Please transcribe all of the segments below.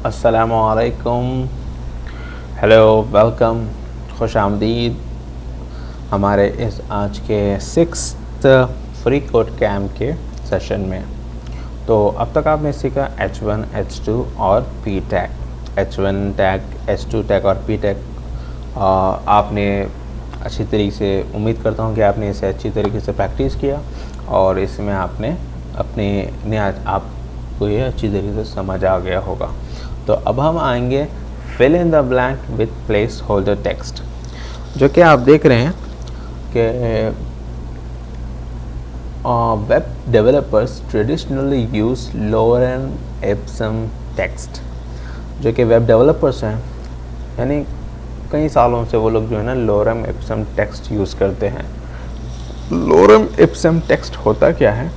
अस्सलामुअलैकुम, hello, welcome, खुश आमदीद हमारे इस आज के 6th फ्री कोड कैम्प के सेशन में। तो अब तक आपने सीखा H1, H2 और P tag, H1 tag, H2 tag और P टैग। आपने अच्छी तरीके से, उम्मीद करता हूँ कि आपने इसे अच्छी तरीके से प्रैक्टिस किया और इसमें आपने अपने आपको ये अच्छी तरीके से समझ आ गया होगा। तो अब हम आएंगे fill in the blank with placeholder text, जो कि आप देख रहे हैं कि web developers traditionally use lorem ipsum text. जो कि वेब डेवलपर्स हैं, यानी कई सालों से वो लोग जो है ना लोरेम इप्सम टेक्स्ट यूज़ करते हैं। लोरेम इप्सम टेक्स्ट होता क्या है?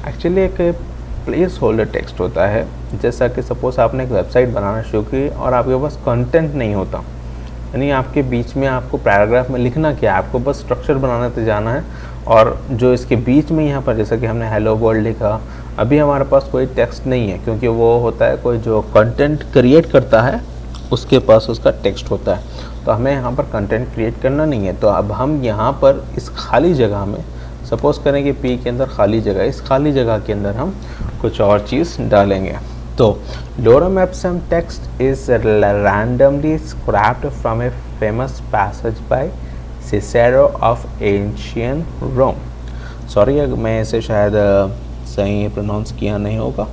एक्चुअली एक प्लेस होल्डर टेक्स्ट होता है। जैसा कि सपोज़ आपने एक वेबसाइट बनाना शुरू की और आपके पास कंटेंट नहीं होता, यानी आपके बीच में आपको पैराग्राफ में लिखना क्या है, आपको बस स्ट्रक्चर बनाने तो जाना है। और जो इसके बीच में यहाँ पर जैसा कि हमने हेलो वर्ल्ड लिखा, अभी हमारे पास कोई टेक्स्ट नहीं है, क्योंकि वो होता है कोई जो कंटेंट क्रिएट करता है उसके पास उसका टेक्स्ट होता है। तो हमें यहाँ पर कंटेंट क्रिएट करना नहीं है। तो अब हम यहाँ पर इस खाली जगह में सपोज़ करें कि पी के अंदर खाली जगह, इस खाली जगह के अंदर हम कुछ और चीज़ डालेंगे। तो lorem ipsum text is randomly scraped from a famous passage by Cicero of ancient Rome. Sorry मैं इसे शायद सही प्रोनाउंस किया नहीं होगा।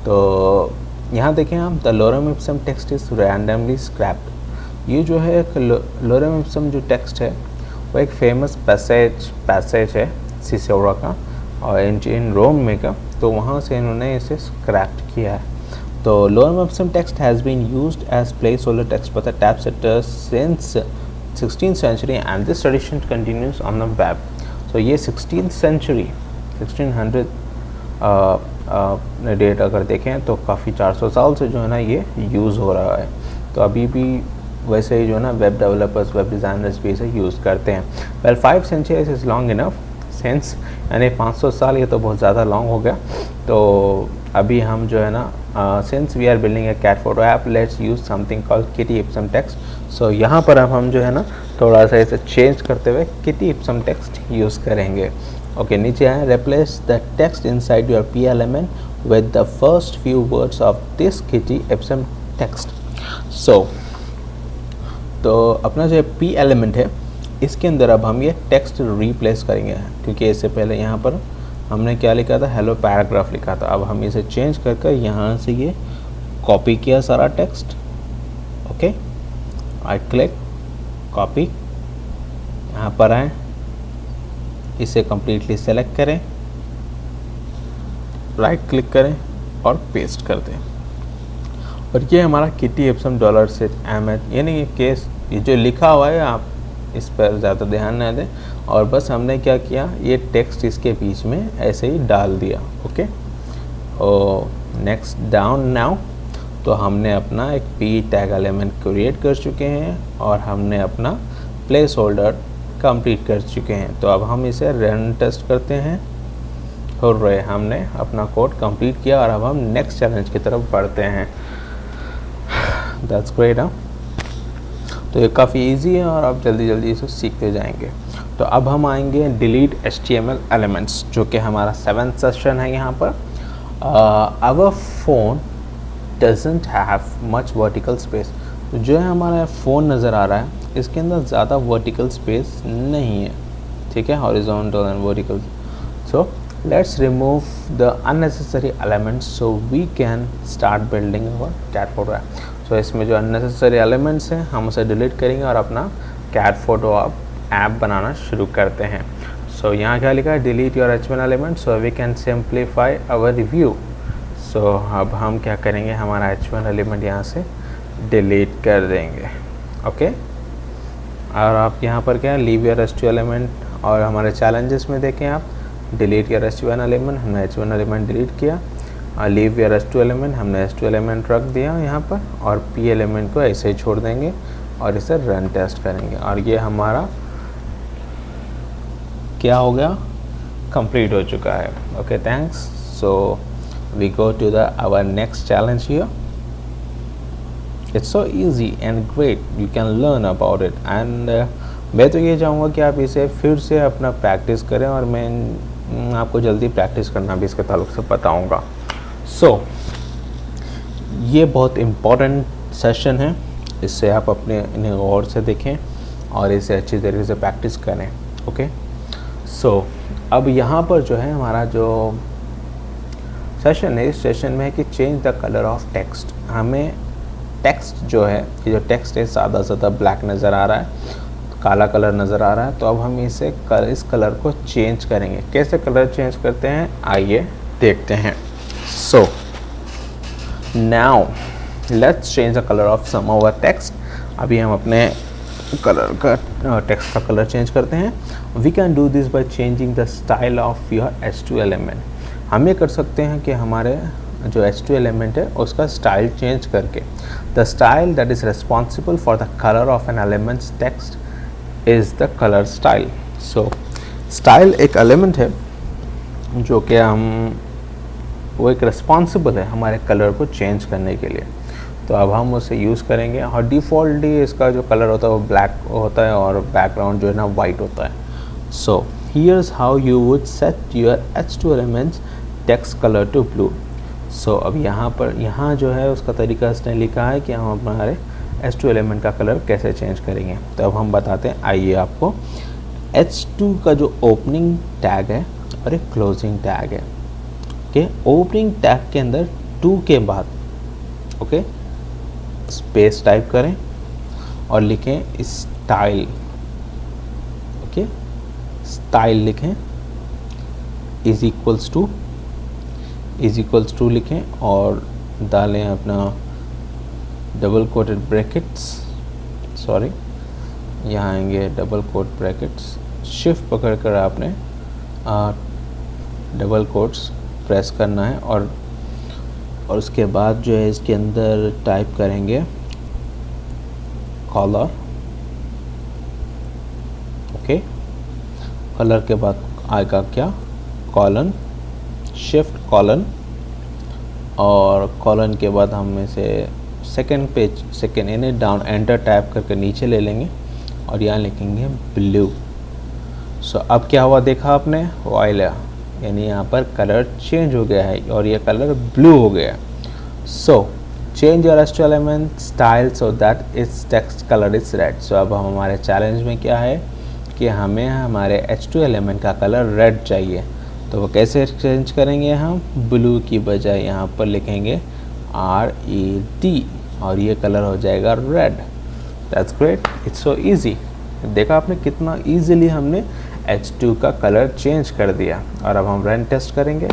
तो यहाँ देखें आप, the lorem ipsum text is randomly scraped. ये जो है लोरेम इप्सम जो टेक्स्ट है वो एक फेमस पैसेज है सिसेरो का और एंशियंट रोम में का, तो वहाँ से इन्होंने इसे स्क्रैप किया है। तो lorem ipsum text has been used as placeholder text for the typesetters since 16th century and this tradition continues on the web. So ये 16th century 1600 डेट अगर देखें तो काफ़ी 400 साल से जो है ना ये यूज़ हो रहा है। तो अभी भी वैसे ही जो है ना वेब डेवलपर्स, वेब डिज़ाइनर्स भी इसे यूज़ करते हैं। Well 5 centuries is long enough sense, यानी 500 साल ये तो बहुत ज़्यादा लॉन्ग हो गया। तो अभी हम जो है ना since we are building a cat photo app, let's use something called kitty ipsum text. So यहाँ पर अब हम जो है ना थोड़ा सा इसे चेंज करते हुए किटी इप्सम टेक्स्ट यूज़ करेंगे। ओके, नीचे आए, replace the text inside your p element with the first few words of this kitty ipsum text. So तो अपना जो पी एलिमेंट है इसके अंदर अब हम ये टेक्स्ट रिप्लेस करेंगे, क्योंकि इससे पहले यहाँ पर हमने क्या लिखा था, हेलो पैराग्राफ लिखा था। अब हम इसे चेंज कर यहाँ से ये कॉपी किया सारा text. Okay, I click copy, यहाँ पर आए, इसे कम्प्लीटली सेलेक्ट करें, राइट क्लिक करें और पेस्ट कर दें। और ये हमारा किटी इप्सम $set यानी ये केस, ये जो लिखा हुआ है आप इस पर ज़्यादा ध्यान न दें, और बस हमने क्या किया, ये टेक्स्ट इसके बीच में ऐसे ही डाल दिया। ओके, और नेक्स्ट डाउन नाउ, तो हमने अपना एक पी टैग एलिमेंट क्रिएट कर चुके हैं और हमने अपना प्लेस होल्डर कंप्लीट कर चुके हैं। तो अब हम इसे रन टेस्ट करते हैं। हो रहे, हमने अपना कोड कंप्लीट किया और अब हम नेक्स्ट चैलेंज की तरफ बढ़ते हैं। That's great. तो ये काफ़ी इजी है और आप जल्दी जल्दी इसे सीखते जाएंगे। तो अब हम आएंगे डिलीट HTML एलिमेंट्स, जो कि हमारा 7th सेशन है। यहाँ per hour phone doesn't have much vertical space. तो जो है हमारा फ़ोन नज़र आ रहा है, इसके अंदर ज़्यादा वर्टिकल स्पेस नहीं है, ठीक है, horizontal and vertical. So let's remove the unnecessary elements so we can start building our cat photo app. तो इसमें जो अननेसेसरी एलिमेंट्स हैं हम उसे डिलीट करेंगे और अपना कैट फोटो ऐप बनाना शुरू करते हैं। सो यहाँ क्या लिखा है, delete your HTML element so we can simplify our review. So अब हम क्या करेंगे, हमारा HTML एलिमेंट यहाँ से डिलीट कर देंगे। ओके, और आप यहाँ पर क्या, लीव योर HTML एलिमेंट, और हमारे चैलेंजेस में देखें आप, डिलीट योर HTML एलिमेंट, हमने HTML एलिमेंट डिलीट किया, और लीव योर HTML एलिमेंट, हमने HTML एलिमेंट रख दिया यहाँ पर, और P एलिमेंट को ऐसे ही छोड़ देंगे और इसे रन टेस्ट करेंगे। और ये हमारा क्या हो गया, कंप्लीट हो चुका है। Okay, thanks. So we go to our next challenge here. It's so easy and great, you can learn about it. And मैं तो ये चाहूँगा कि आप इसे फिर से अपना प्रैक्टिस करें, और मैं आपको जल्दी प्रैक्टिस करना भी इसके ताल्लुक से बताऊँगा। सो ये बहुत इम्पॉर्टेंट सेशन है, इससे आप अपने इन्हें गौर से देखें और इसे अच्छी तरीके से प्रैक्टिस करें। ओके, सो अब यहाँ पर जो है हमारा जो सेशन है, इस सेशन में है कि change the colour of text. हमें टेक्स्ट जो है, ये जो टेक्स्ट है सादा सादा ब्लैक नज़र आ रहा है, काला कलर नज़र आ रहा है, तो अब हम इसे इस कलर को चेंज करेंगे। कैसे कलर चेंज करते हैं आइए देखते हैं। So now let's change the colour of some of our text. अभी हम अपने कलर का टेक्स्ट का कलर चेंज करते हैं। We can do this by changing the style of your H2 element. हम ये कर सकते हैं कि हमारे जो H2 एलिमेंट है उसका स्टाइल चेंज करके, the style that is responsible for the colour of an elements text is the colour style. So style एक एलिमेंट है जो कि वो एक रिस्पॉन्सिबल है हमारे कलर को चेंज करने के लिए, तो अब हम उसे यूज़ करेंगे। और डिफ़ॉल्टली इसका जो कलर होता है वो ब्लैक होता है और बैकग्राउंड जो है ना वाइट होता है। So here's how you would set your H2 elements text colour to blue. So अब यहाँ जो है उसका तरीका इसने लिखा है कि हम हमारे H2 एलिमेंट का कलर कैसे चेंज करेंगे। तो अब हम बताते हैं, आइए आपको। H2 का जो ओपनिंग टैग है और एक क्लोजिंग टैग है। ओके, ओपनिंग टैग के अंदर 2 के बाद ओके स्पेस टाइप करें और लिखें स्टाइल। ओके, स्टाइल लिखें, इज इक्वल्स टू लिखें और डालें अपना डबल कोटेड ब्रैकेट्स, सॉरी यहाँ आएंगे डबल कोट ब्रैकेट्स, शिफ्ट पकड़ कर आपने डबल कोट्स प्रेस करना है और उसके बाद जो है इसके अंदर टाइप करेंगे कलर। ओके, कलर के बाद आएगा क्या, कॉलन, शिफ्ट कॉलन, और कॉलन के बाद हम इसे सेकेंड यानी डाउन एंटर टैप करके नीचे ले लेंगे और यहाँ लिखेंगे ब्लू। सो अब क्या हुआ देखा आपने, वाइला यानी यहाँ पर कलर चेंज हो गया है और ये कलर ब्लू हो गया। So change your H2 element style so that its text colour is red. So अब हमारे चैलेंज में क्या है कि हमें हमारे H2 एलिमेंट का कलर रेड चाहिए। तो वो कैसे चेंज करेंगे, हम ब्लू की बजाय यहाँ पर लिखेंगे RED और ये कलर हो जाएगा red. That's great, it's so easy. देखा आपने कितना इजीली हमने H2 का कलर चेंज कर दिया। और अब हम रन टेस्ट करेंगे।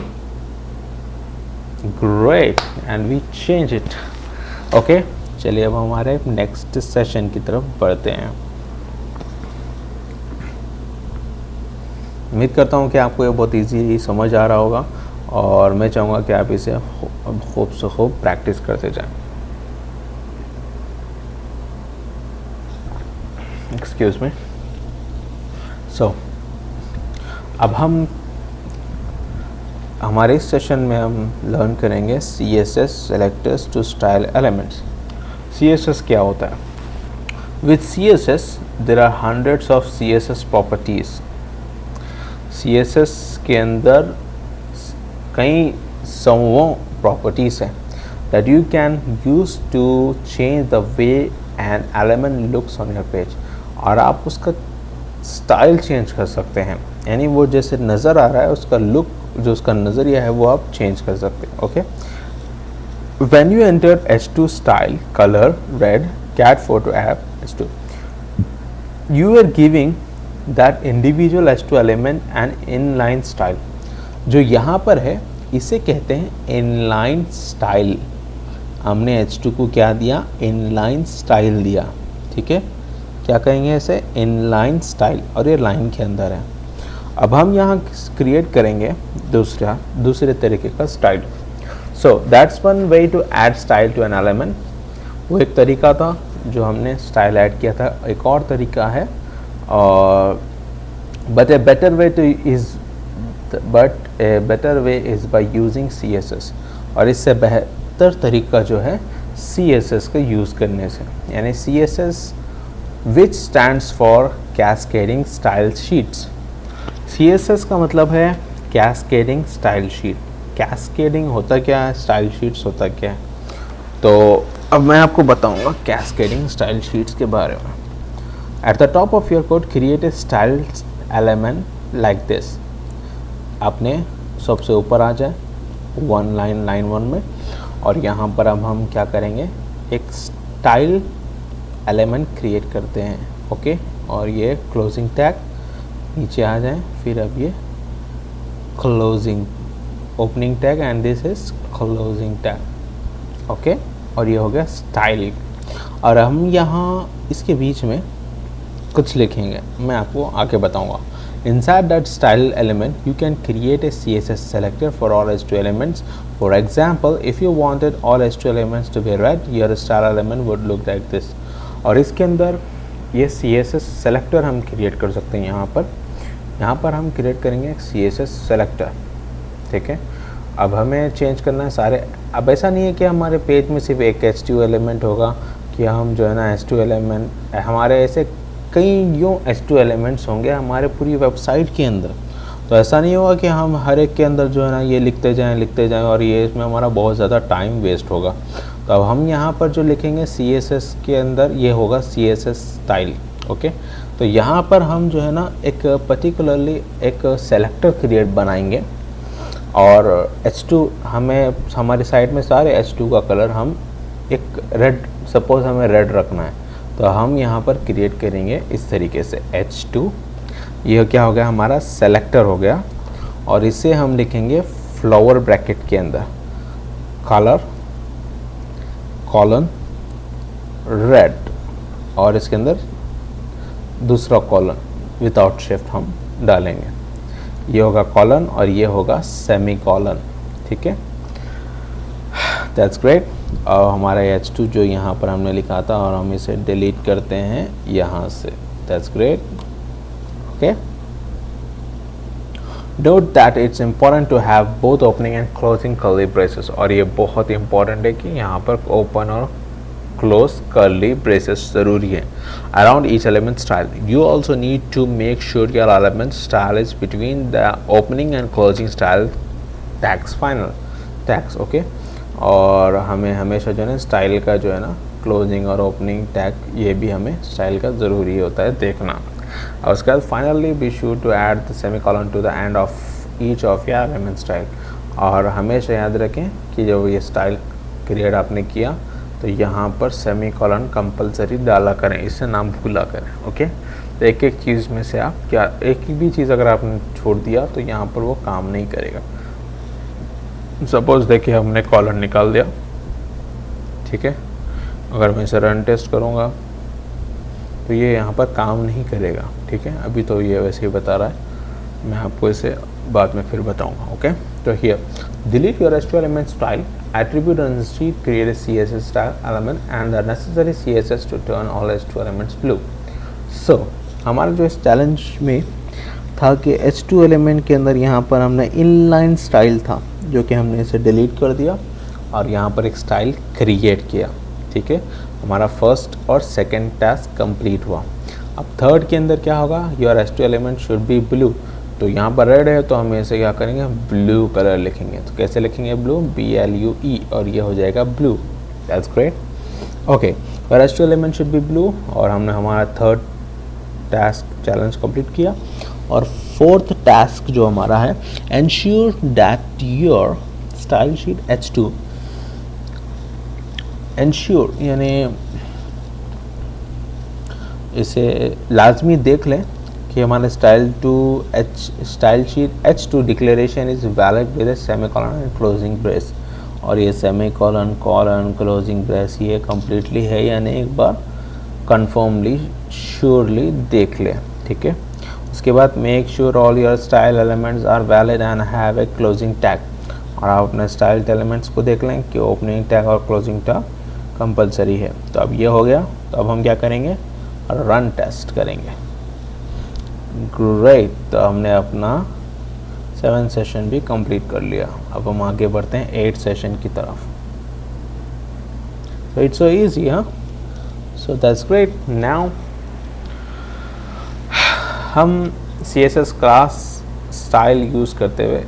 Great, and we change it. Okay, चलिए अब हमारे नेक्स्ट सेशन की तरफ बढ़ते हैं। उम्मीद करता हूँ कि आपको ये बहुत इजीली समझ आ रहा होगा और मैं चाहूँगा कि आप इसे खूब से खूब प्रैक्टिस करते जाएं। Excuse me. सो अब हम हमारे इस सेशन में हम लर्न करेंगे CSS selectors to style elements. CSS क्या होता है? With CSS there are hundreds of CSS properties. CSS के अंदर कई सौों प्रॉपर्टीज़ हैं that you can use to change the way an element looks on your page. और आप उसका स्टाइल चेंज कर सकते हैं, यानी वो जैसे नज़र आ रहा है उसका लुक, जो उसका नज़रिया है वो आप चेंज कर सकते हैं। Okay, when you enter H2 style colour red cat photo app H2, you are giving that individual H2 element and inline style. जो यहाँ पर है इसे कहते हैं इनलाइन स्टाइल। हमने H2 को क्या दिया, इनलाइन स्टाइल दिया। ठीक है, क्या कहेंगे इसे, इनलाइन स्टाइल, और ये लाइन के अंदर है। अब हम यहाँ क्रिएट करेंगे दूसरे तरीके का style. So that's one way to add style to an element. वो एक तरीका था जो हमने स्टाइल ऐड किया था। एक और तरीका है, और but a better way is by using CSS। और इससे बेहतर तरीका जो है CSS का यूज़ करने से, यानी CSS which stands for cascading style sheets. CSS का मतलब है कैस्केडिंग स्टाइल शीट। कैस्केडिंग होता क्या है, स्टाइल शीट्स होता क्या है, तो अब मैं आपको बताऊंगा कैस्केडिंग स्टाइल शीट्स के बारे में। At the top of your code create a style element like this. आपने सबसे ऊपर आ जाए लाइन 1 में, और यहाँ पर अब हम क्या करेंगे, एक स्टाइल एलिमेंट क्रिएट करते हैं। ओके, और ये क्लोजिंग टैग नीचे आ जाए, फिर अब ये closing opening tag and this is closing tag. Okay, और ये हो गया स्टाइल। और हम यहाँ इसके बीच में कुछ लिखेंगे, मैं आपको आगे बताऊंगा। Inside that style element, you can create a CSS selector for all H2 elements. For example, if you wanted all H2 elements to be red, your style element would look like this. और इसके अंदर ये CSS selector हम create कर सकते हैं। यहाँ पर हम create करेंगे एक CSS selector, ठीक है। अब हमें चेंज करना है सारे। अब ऐसा नहीं है कि हमारे पेज में सिर्फ एक H2 एलिमेंट होगा, कि हम जो है ना H2 एलिमेंट, हमारे ऐसे कई यूँ H2 एलिमेंट्स होंगे हमारे पूरी वेबसाइट के अंदर। तो ऐसा नहीं होगा कि हम हर एक के अंदर जो है ना ये लिखते जाएं और ये इसमें हमारा बहुत ज़्यादा टाइम वेस्ट होगा। तो अब हम यहाँ पर जो लिखेंगे CSS के अंदर, ये होगा CSS स्टाइल। ओके, तो यहाँ पर हम जो है ना एक पर्टिकुलरली एक सेलेक्टर क्रिएट बनाएंगे, और H2 हमें हमारी साइट में सारे H2 का कलर हम एक रेड, सपोज हमें रेड रखना है, तो हम यहाँ पर क्रिएट करेंगे इस तरीके से H2। ये क्या हो गया, हमारा सेलेक्टर हो गया, और इसे हम लिखेंगे फ्लावर ब्रैकेट के अंदर कलर कॉलन रेड, और इसके अंदर दूसरा कॉलन विदाउट शिफ्ट हम डालेंगे। ये होगा कॉलन और ये होगा सेमी कॉलन, ठीक है। That's great. और हमारा H2 जो यहाँ पर हमने लिखा था, और हम इसे डिलीट करते हैं यहाँ से। That's great. Okay, note that it's important to have both opening and closing curly braces. और ये बहुत इंपॉर्टेंट है कि यहाँ पर ओपन और क्लोज कर्ली ब्रेसेस ज़रूरी है around each element style. You also need to make sure your element style is between the opening and closing style tags, final tags. Okay, और हमें हमेशा जो है ना स्टाइल का जो है ना क्लोजिंग और ओपनिंग टैग, ये भी हमें स्टाइल का ज़रूरी होता है देखना। और उसके बाद finally be sure to add the semicolon to the end of each of your element style. और हमेशा याद रखें कि जब ये स्टाइल क्रिएट आपने किया तो यहाँ पर सेमी कॉलन कंपलसरी डाला करें, इससे ना भूला करें। ओके, तो एक एक चीज़ में से आप क्या, एक भी चीज़ अगर आपने छोड़ दिया तो यहाँ पर वो काम नहीं करेगा। सपोज देखिए हमने कॉलन निकाल दिया, ठीक है, अगर मैं इसे रन टेस्ट करूँगा तो ये यहाँ पर काम नहीं करेगा, ठीक है। अभी तो ये वैसे ही बता रहा है, मैं आपको इसे बाद में फिर बताऊँगा। ओके, तो here delete your H2 element style, attribute on the sheet, create a CSS style element and the necessary CSS to turn all H2 elements blue. So हमारा जो इस चैलेंज में था कि H2 एलिमेंट के अंदर यहाँ पर हमने इनलाइन स्टाइल था, जो कि हमने इसे डिलीट कर दिया और यहाँ पर एक स्टाइल क्रिएट किया, ठीक है। हमारा फर्स्ट और सेकंड टास्क कंप्लीट हुआ। अब थर्ड के अंदर क्या होगा, your H2 element should be blue. तो यहाँ पर रेड है तो हम ऐसे क्या करेंगे, ब्लू कलर लिखेंगे। तो कैसे लिखेंगे, ब्लू, BLUE, और ये हो जाएगा blue. That's great. Okay, your H2 element should be blue, और हमने हमारा थर्ड टास्क चैलेंज कंप्लीट किया। और फोर्थ टास्क जो हमारा है, ensure that your style sheet H2, ensure यानी इसे लाजमी देख लें कि हमारे style sheet H2 declaration is valid with semi colon and closing brace. और ये semi colon colon closing brace ये कम्प्लीटली है या नहीं, एक बार कन्फर्मली श्योरली देख लें, ठीक है। उसके बाद make sure all your style elements are valid and have a closing tag. और आप अपने स्टाइल एलिमेंट्स को देख लें कि ओपनिंग टैग और क्लोजिंग टैग कंपलसरी है। तो अब ये हो गया, तो अब हम क्या करेंगे, रन टेस्ट करेंगे। ग्रेट, तो हमने अपना 7 सेशन भी कंप्लीट कर लिया। अब हम आगे बढ़ते हैं 8 सेशन की तरफ। So it's so easy, huh? So that's great. Now हम CSS क्लास स्टाइल यूज़ करते हुए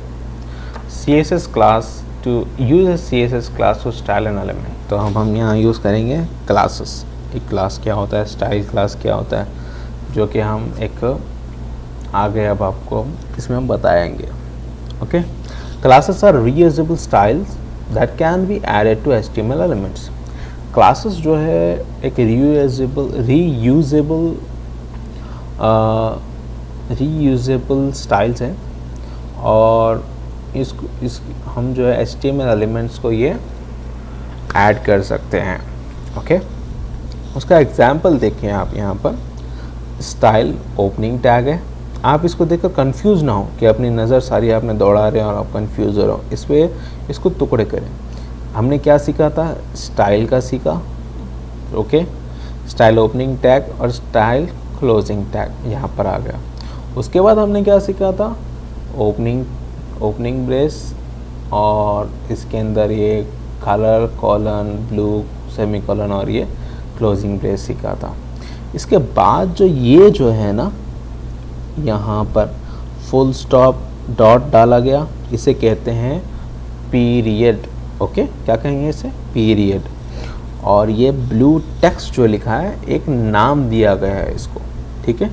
CSS class to use CSS class to style an element, तो हम यहाँ यूज़ करेंगे क्लासेस। एक क्लास क्या होता है, स्टाइल क्लास क्या होता है, जो कि हम एक आगे अब आपको इसमें हम बताएंगे। Okay, classes are reusable styles that can be added to HTML elements. Classes जो है एक रीयूजेबल स्टाइल्स हैं, और इस हम जो है HTML एलिमेंट्स को ये ऐड कर सकते हैं। ओके, उसका एग्जांपल देखें आप यहाँ पर। स्टाइल ओपनिंग टैग है, आप इसको देखकर कंफ्यूज ना हो कि अपनी नज़र सारी आपने दौड़ा रहे हैं और आप कंफ्यूज हो रहे हो। इस पे इसको टुकड़े करें। हमने क्या सीखा था, स्टाइल का सीखा। ओके, स्टाइल ओपनिंग टैग और स्टाइल क्लोजिंग टैग यहाँ पर आ गया। उसके बाद हमने क्या सीखा था, ओपनिंग ब्रेस, और इसके अंदर ये कलर कॉलन ब्लू सेमीकोलन और ये क्लोजिंग ब्रेस सीखा था। इसके बाद जो है ना, यहाँ पर फुल स्टॉप डॉट डाला गया, इसे कहते हैं पीरियड। ओके, क्या कहेंगे इसे, पीरियड। और ये ब्लू टेक्स्ट जो लिखा है, एक नाम दिया गया है इसको। ठीक है,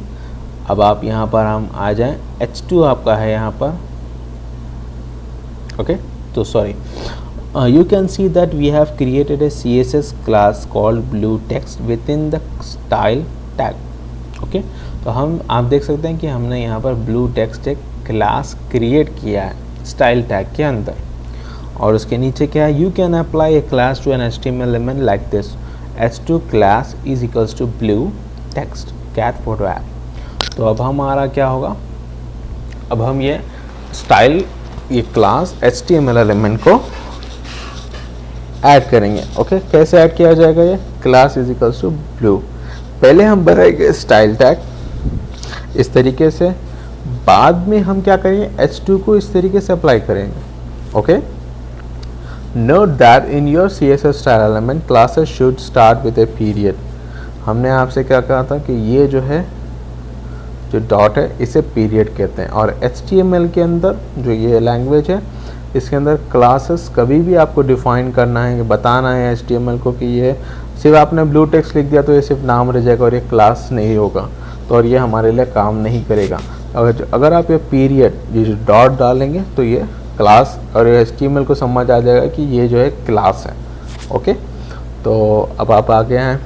अब आप यहाँ पर हम आ जाएं, H2 आपका है यहाँ पर। ओके, तो sorry, you can see that we have created a CSS class called blue text within the style tag. Okay, तो आप देख सकते हैं कि हमने यहाँ पर blue text एक क्लास क्रिएट किया है स्टाइल टैग के अंदर, और उसके नीचे क्या है, you can apply a class to an HTML element like this, h2 class is equals to blue text cat photo app। तो अब हमारा क्या होगा, अब हम ये स्टाइल ये क्लास HTML एलिमेंट को ऐड करेंगे। ओके, कैसे ऐड किया जाएगा, ये class is equals to blue. पहले हम बनाएंगे स्टाइल टैग इस तरीके से, बाद में हम क्या करेंगे, H2 को इस तरीके से अप्लाई करेंगे। Okay, note that in your CSS style element classes should start with a period. हमने आपसे क्या कहा था कि ये जो है जो डॉट है इसे पीरियड कहते हैं, और HTML के अंदर जो ये लैंग्वेज है इसके अंदर क्लासेस कभी भी आपको डिफाइन करना है, बताना है HTML को कि ये सिर्फ आपने ब्लू टेक्स्ट लिख दिया तो ये सिर्फ नाम रह जाएगा और ये क्लास नहीं होगा, तो और ये हमारे लिए काम नहीं करेगा। अगर आप ये पीरियड ये जो डॉट डालेंगे तो ये क्लास और ये HTML को समझ आ जाएगा कि ये जो है क्लास है। ओके, तो अब आप आ गए हैं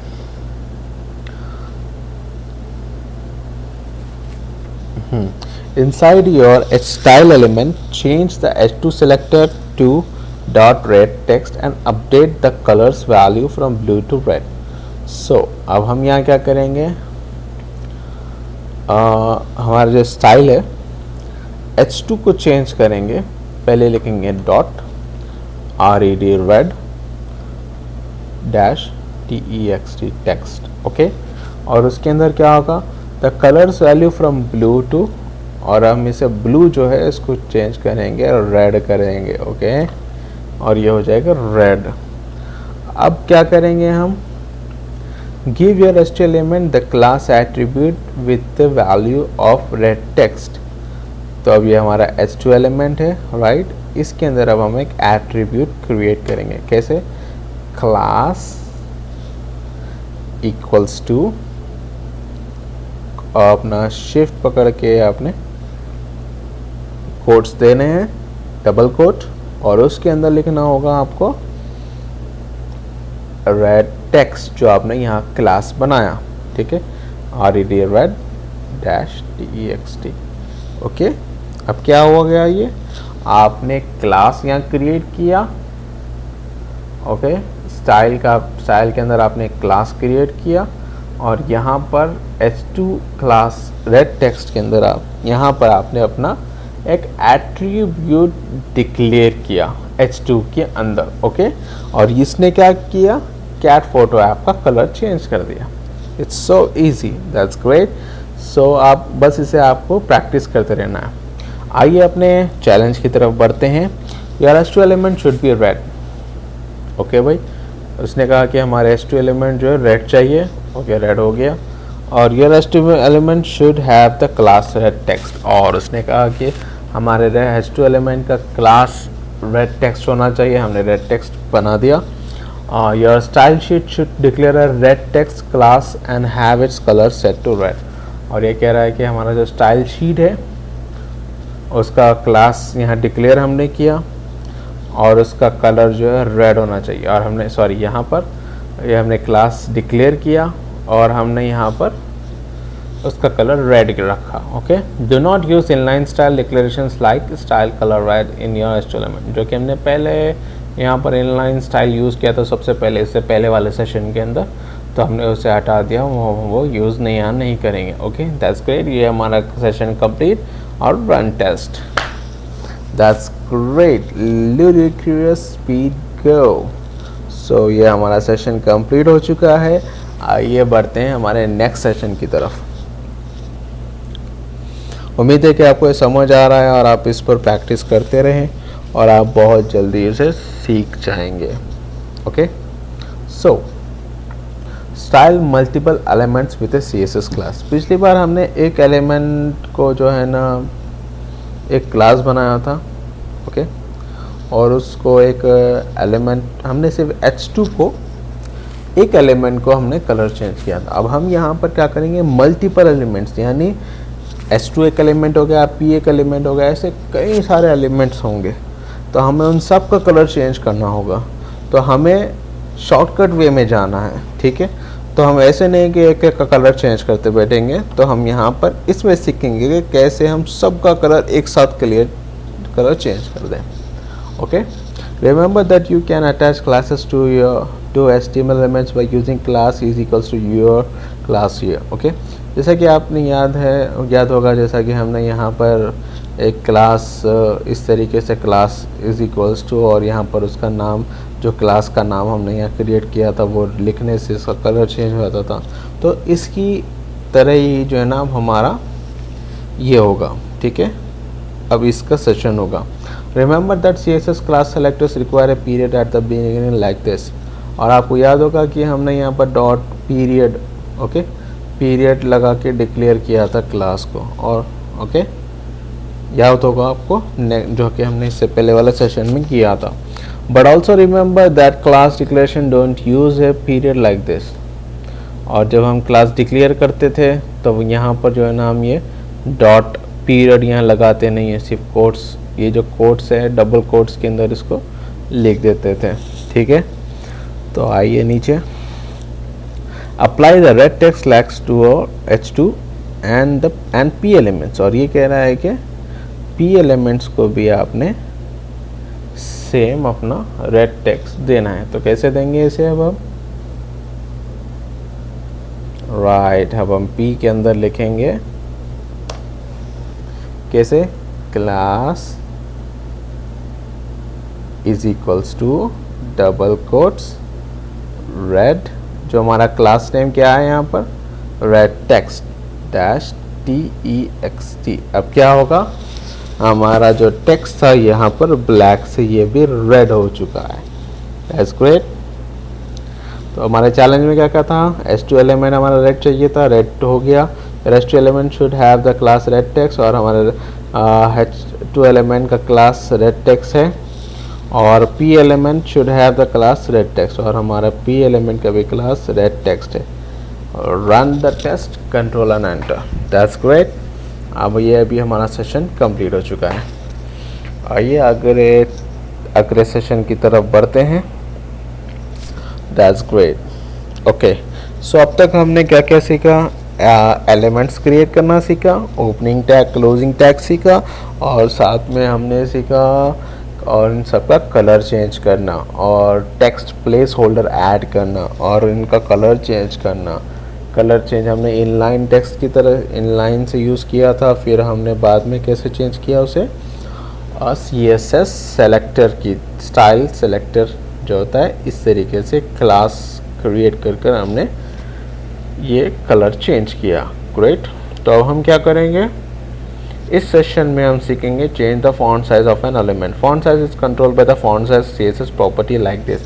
inside your style element, change the H2 selector to dot red text and update the colors value from blue to red. So अब हम यहाँ क्या करेंगे, हमारा जो स्टाइल है H2 को चेंज करेंगे। पहले लिखेंगे dot red red dash text text। ओके, और उसके अंदर क्या होगा, the colours value from blue to, और हम इसे ब्लू जो है इसको चेंज करेंगे और रेड करेंगे। ओके, और ये हो जाएगा रेड। अब क्या करेंगे हम, give your HTML element the class attribute with the value of red text. तो अब ये हमारा H2 एलिमेंट है, राइट। इसके अंदर अब हम एक एट्रीब्यूट क्रिएट करेंगे। कैसे, क्लास इक्वल्स टू, अपना शिफ्ट पकड़ के आपने कोट्स देने हैं, डबल कोट, और उसके अंदर लिखना होगा आपको रेड टेक्स्ट जो आपने यहाँ क्लास बनाया। ठीक है, red red dash text। Okay, अब क्या हो गया, ये आपने क्लास यहाँ क्रिएट किया। ओके, स्टाइल के अंदर आपने क्लास क्रिएट किया, और यहाँ पर H2 क्लास रेड टेक्स्ट के अंदर यहाँ पर आपने अपना एक एट्रीब्यूट डिक्लेयर किया H2 के अंदर। ओके, और इसने क्या किया, कैट फोटो ऐप का कलर चेंज कर दिया। It's so easy, that's great. So आप बस इसे आपको प्रैक्टिस करते रहना है। आइए अपने चैलेंज की तरफ बढ़ते हैं। Your H2 element should be red. Okay भाई, उसने कहा कि हमारे H2 एलिमेंट जो है रेड चाहिए, ओके रेड हो गया, और your H2 element should have the class red text, और उसने कहा कि हमारे H2 एलिमेंट का क्लास रेड टेक्स्ट होना चाहिए, हमने रेड टेक्स्ट बना दिया। Your style sheet should declare a red text class and have its colour set to red, और ये कह रहा है कि हमारा जो स्टाइल शीट है उसका क्लास यहाँ डिक्लेयर हमने किया और उसका कलर जो है रेड होना चाहिए, और हमने सॉरी यहाँ पर ये हमने क्लास डिक्लेयर किया और हमने यहाँ पर उसका कलर रेड रखा। Okay, do not use inline style declarations like style colour red in your H2 element, जो कि हमने पहले यहाँ पर इनलाइन स्टाइल यूज़ किया था सबसे पहले, इससे पहले वाले सेशन के अंदर, तो हमने उसे हटा दिया, वो यूज़ नहीं करेंगे। ओके, दैट्स ग्रेट, ये हमारा सेशन कंप्लीट और run test. That's great, ludicrous speed go। सो ये हमारा सेशन कंप्लीट हो चुका है। आइए बढ़ते हैं हमारे नेक्स्ट सेशन की तरफ। उम्मीद है कि आपको ये समझ आ रहा है और आप इस पर प्रैक्टिस करते रहें और आप बहुत जल्दी इसे सीख जाएंगे। Okay, so style multiple elements with A CSS class. पिछली बार हमने एक एलिमेंट को जो है ना एक क्लास बनाया था, ओके, और उसको एक एलिमेंट हमने सिर्फ H2 को एक एलिमेंट को हमने कलर चेंज किया था। अब हम यहाँ पर क्या करेंगे, मल्टीपल एलिमेंट्स, यानी H2 एक एलिमेंट हो गया, P एक एलिमेंट हो गया, ऐसे कई सारे एलिमेंट्स होंगे, तो हमें उन सब का कलर चेंज करना होगा। तो हमें शॉर्टकट वे में जाना है, ठीक है। तो हम ऐसे नहीं कि एक एक का कलर चेंज करते बैठेंगे, तो हम यहाँ पर इसमें सीखेंगे कि कैसे हम सब का कलर एक साथ कलर चेंज कर दें। Okay, remember that you can attach classes to your HTML elements by using class is equals to your class here। Okay, जैसा कि आपने याद होगा, जैसा कि हमने यहाँ पर एक क्लास इस तरीके से क्लास इज इक्वल्स टू, और यहाँ पर उसका नाम, जो क्लास का नाम हमने यहाँ क्रिएट किया था, वो लिखने से इसका कलर चेंज हो जाता था। तो इसकी तरह ही जो है ना हमारा ये होगा, ठीक है। अब इसका सेशन होगा, remember that CSS class selectors require a period at the beginning like this. और आपको याद होगा कि हमने यहाँ पर डॉट पीरियड, ओके, पीरियड लगा के डिक्लेयर किया था क्लास को, और ओके याद होगा आपको, जो कि हमने इससे पहले वाले सेशन में किया था। But also remember that class declaration don't use a period like this. और जब हम क्लास डिक्लेयर करते थे तो यहाँ पर जो है ना हम ये डॉट पीरियड यहाँ लगाते नहीं है, सिर्फ कोट्स, ये जो कोट्स है डबल कोट्स के अंदर इसको लिख देते थे, ठीक है। तो आइए नीचे, अप्लाई द रेड टेक्स्ट लैक्स to H2 and P elements. और ये कह रहा है कि P एलिमेंट्स को भी आपने सेम अपना रेड टेक्स्ट देना है। तो कैसे देंगे इसे, अब हम अब हम P के अंदर लिखेंगे कैसे, class is equals to double quotes red, जो हमारा क्लास नेम क्या है यहाँ पर, रेड टेक्स्ट डैश TEXT। अब क्या होगा, हमारा जो टेक्स्ट था यहाँ पर ब्लैक से ये भी रेड हो चुका है। That's great. तो हमारे चैलेंज में क्या क्या था, H2 एलिमेंट हमारा रेड चाहिए था, रेड हो गया। H2 element should have the class red text, और हमारे H2 एलिमेंट का क्लास रेड टेक्स्ट है, और P element should have the class red text, और हमारा P एलिमेंट का भी क्लास रेड टेक्स्ट है। Run the test, control and enter. That's great. अब ये अभी हमारा सेशन कंप्लीट हो चुका है। आइए अगले सेशन की तरफ बढ़ते हैं। That's great. ओके, सो अब तक हमने क्या क्या सीखा, एलिमेंट्स क्रिएट करना सीखा, ओपनिंग टैग क्लोजिंग टैग सीखा, और साथ में हमने सीखा और इन सब का कलर चेंज करना, और टेक्स्ट प्लेस होल्डर ऐड करना, और इनका कलर चेंज करना। कलर चेंज हमने इनलाइन टेक्स्ट की तरह इनलाइन से यूज़ किया था, फिर हमने बाद में कैसे चेंज किया उसे, और CSS सेलेक्टर की स्टाइल सेलेक्टर जो होता है, इस तरीके से क्लास क्रिएट कर हमने ये कलर चेंज किया। ग्रेट। तो अब हम क्या करेंगे, इस सेशन में हम सीखेंगे change the font size of an element. Font size is controlled by the font size CSS property like this.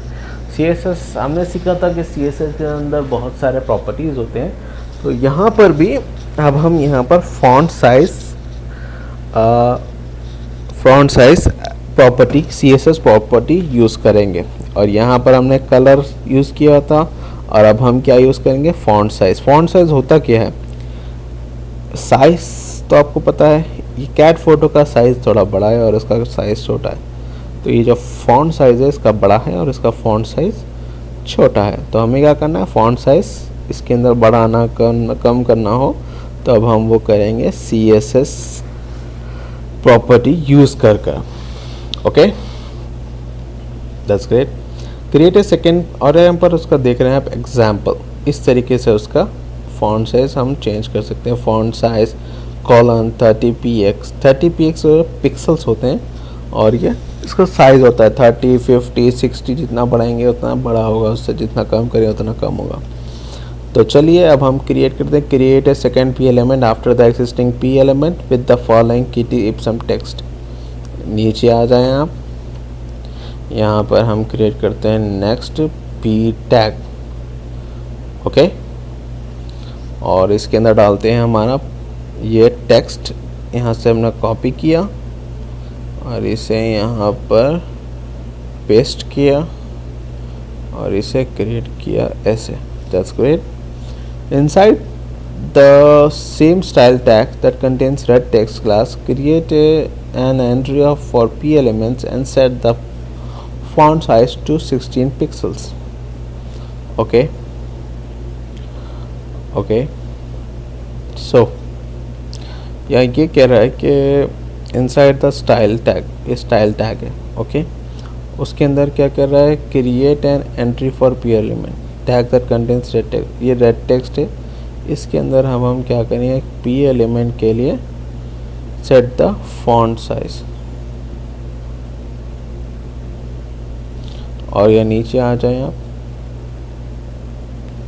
CSS हमने सीखा था कि CSS के अंदर बहुत सारे प्रॉपर्टीज़ होते हैं, तो यहाँ पर भी अब हम यहाँ पर font size property CSS property use करेंगे। और यहाँ पर हमने कलर यूज़ किया था, और अब हम क्या यूज़ करेंगे, फॉन्ट साइज़। फॉन्ट साइज़ होता क्या है, साइज़ तो आपको पता है, ये कैट फ़ोटो का साइज़ थोड़ा बड़ा है और इसका साइज़ छोटा है, तो ये जो फॉन्ट साइज़ है इसका बड़ा है और इसका फॉन्ट साइज़ छोटा है। तो हमें क्या करना है, फॉन्ट साइज़ इसके अंदर बढ़ाना कम करना हो तो अब हम वो करेंगे CSS प्रॉपर्टी यूज़ कर। Okay, that's great. Create a second, और यहाँ पर उसका देख रहे हैं आप एग्जाम्पल, इस तरीके से उसका फॉन्ट साइज़ हम चेंज कर सकते हैं। Font size colon 30px, 30px pixels होते हैं, और ये इसका साइज़ होता है 30, 50, 60, जितना बढ़ाएंगे उतना बड़ा होगा, उससे जितना कम करें उतना कम होगा। तो चलिए अब हम क्रिएट करते हैं। Create a second P element after the existing P element with the following kitty ipsum text. नीचे आ जाएं आप, यहाँ पर हम क्रिएट करते हैं नेक्स्ट P टैग। ओके, और इसके अंदर डालते हैं हमारा ये टेक्स्ट, यहाँ से हमने कॉपी किया और इसे यहाँ पर पेस्ट किया और इसे क्रिएट किया ऐसे। That's great. Inside the same style tag that contains red text class, create an entry for P elements and set the font size to 16 pixels. Okay. So यहाँ ये कह रहा है कि inside the style tag, ये style tag है। Okay. उसके अंदर क्या कर रहा है, create an entry for P element tag that contains red text, ये रेड टेक्स्ट है, इसके अंदर हम क्या करेंगे, P एलिमेंट के लिए सेट द फॉन्ट साइज, और ये नीचे आ जाए आप,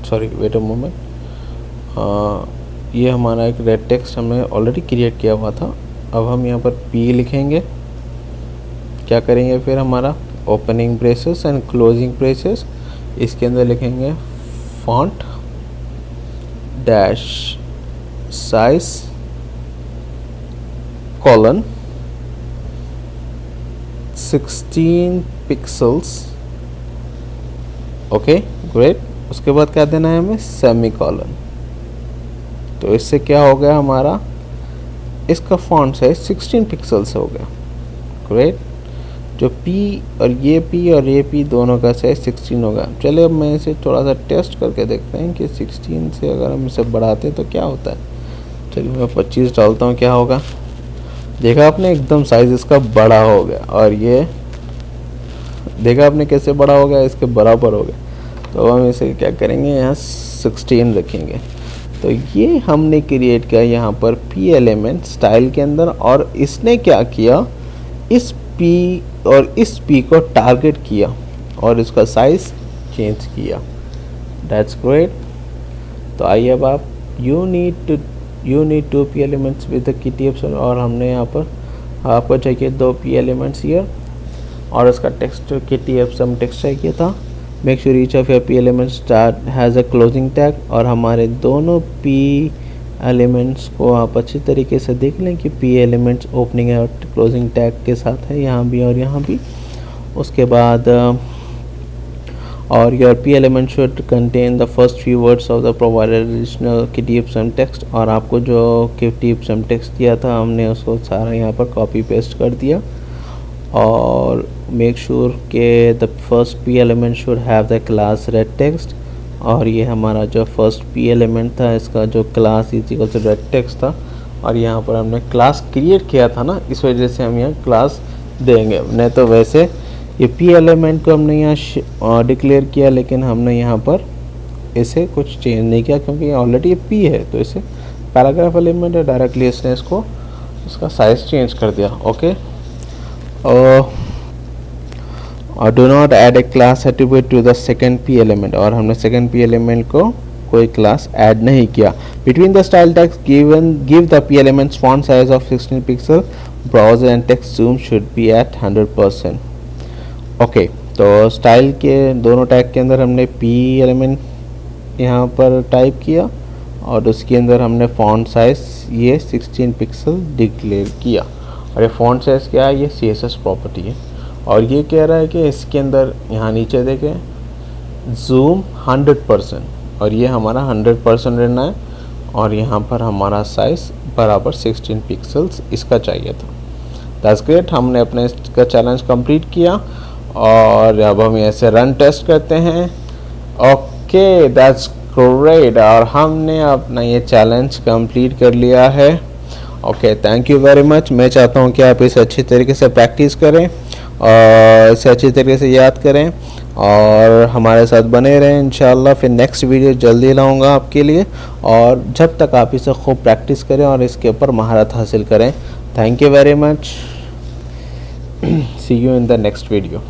सॉरी वेट अ मोमेंट, ये हमारा एक रेड टेक्स्ट हमने ऑलरेडी क्रिएट किया हुआ था। अब हम यहाँ पर P लिखेंगे, क्या करेंगे फिर हमारा opening braces and closing braces, इसके अंदर लिखेंगे font dash size colon 16 pixels. Okay great. उसके बाद क्या देना है हमें, सेमी कॉलन। तो इससे क्या हो गया हमारा, इसका फॉन्ट साइज 16 पिक्सल्स हो गया। ग्रेट। जो P और ये P दोनों का साइज 16 होगा। चलिए अब मैं इसे थोड़ा सा टेस्ट करके देखते हैं कि 16 से अगर हम इसे बढ़ाते हैं तो क्या होता है। चलिए मैं 25 डालता हूँ, क्या होगा, देखा आपने एकदम साइज इसका बड़ा हो गया, और ये देखा आपने कैसे बड़ा हो गया, इसके बराबर हो गया। तो हम इसे क्या करेंगे, यहाँ 16 रखेंगे। तो ये हमने क्रिएट किया यहाँ पर P एलिमेंट स्टाइल के अंदर, और इसने क्या किया, इस P और इस P को टारगेट किया और इसका साइज चेंज किया। That's great. तो आइए अब आप you need 2 P elements with the kitty ipsum, और हमने यहाँ पर आपको चाहिए 2 P एलिमेंट्स हियर, और उसका टेक्स्ट kitty ipsum टेक्स्ट चाहिए था। Make sure each of your P elements has a closing tag, और हमारे दोनों P एलिमेंट्स को आप अच्छी तरीके से देख लें कि P एलिमेंट्स ओपनिंग और क्लोजिंग टैग के साथ है, यहाँ भी और यहाँ भी। उसके बाद और your P element should contain the first few words of the provided additional kitty ipsum text, और आपको जो kitty ipsum टेक्स्ट दिया था हमने उसको सारा यहाँ पर कॉपी पेस्ट कर दिया। और मेक श्योर के the first P element should have the class red text, और ये हमारा जो फर्स्ट P एलिमेंट था इसका जो class equal to red text था, और यहाँ पर हमने क्लास क्रिएट किया था ना, इस वजह से हम यहाँ क्लास देंगे। नहीं तो वैसे ये P एलिमेंट को हमने यहाँ डिक्लेयर किया, लेकिन हमने यहाँ पर इसे कुछ चेंज नहीं किया क्योंकि ऑलरेडी ये P है, तो इसे पैराग्राफ एलिमेंट है, डायरेक्टली इसने इसको इसका साइज चेंज कर दिया। ओके। और do not add a class attribute to the second P element, और हमने सेकेंड P एलिमेंट को कोई क्लास ऐड नहीं किया। Between the style tags give the P elements font size of 16 pixel, browser and text zoom should be at 100%। Okay, तो style के दोनों tag के अंदर हमने p एलिमेंट यहाँ पर टाइप किया और उसके अंदर हमने फॉन्ट साइज ये 16 पिक्सल डिक्लेयर किया। और ये फॉन्ट साइज क्या है, ये CSS प्रॉपर्टी है। और ये कह रहा है कि इसके अंदर यहाँ नीचे देखें जूम 100% और ये हमारा 100% रहना है और यहाँ पर हमारा साइज बराबर 16 पिक्सल्स इसका चाहिए था। दैट्स ग्रेट, हमने अपने इसका चैलेंज कंप्लीट किया और अब हम ऐसे रन टेस्ट करते हैं। ओके दैट्स ग्रेट, और हमने अपना ये चैलेंज कंप्लीट कर लिया है। Okay thank you very much. मैं चाहता हूँ कि आप इसे अच्छी तरीके से प्रैक्टिस करें और इसे अच्छी तरीके से याद करें और हमारे साथ बने रहें। इंशाल्लाह फिर नेक्स्ट वीडियो जल्दी लाऊंगा आपके लिए, और जब तक आप इसे खूब प्रैक्टिस करें और इसके ऊपर महारत हासिल करें। Thank you very much, see you in the next video.